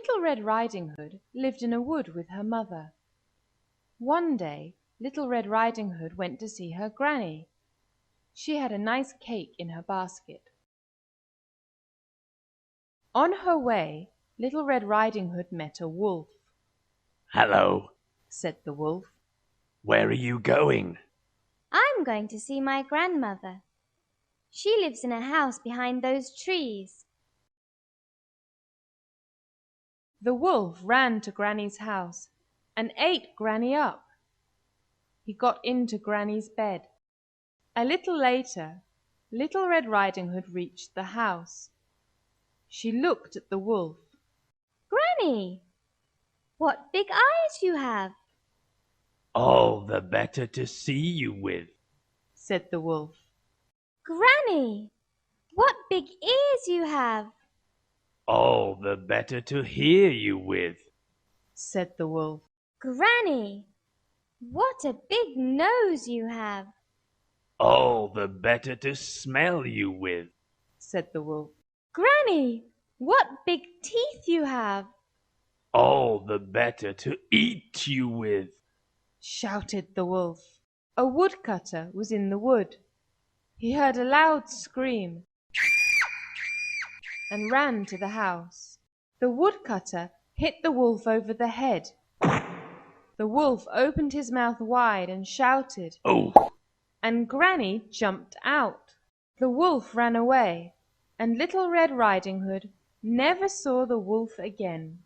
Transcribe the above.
Little Red Riding Hood lived in a wood with her mother. One day, Little Red Riding Hood went to see her granny. She had a nice cake in her basket. On her way, Little Red Riding Hood met a wolf. "Hello," said the wolf. "Where are you going?" "I'm going to see my grandmother. She lives in a house behind those trees." The wolf ran to Granny's house and ate Granny up. He got into Granny's bed. A little later, Little Red Riding Hood reached the house. She looked at the wolf. "Granny, what big eyes you have!" "All the better to see you with," said the wolf. "Granny, what big ears you have!" "All the better to hear you with," said the wolf. "Granny, what a big nose you have!" "All the better to smell you with," said the wolf. "Granny, what big teeth you have!" "All the better to eat you with," shouted the wolf. A woodcutter was in the wood. He heard a loud scream and ran to the house. The woodcutter hit the wolf over the head. The wolf opened his mouth wide and shouted, "Oh!" and Granny jumped out. The wolf ran away, and Little Red Riding Hood never saw the wolf again.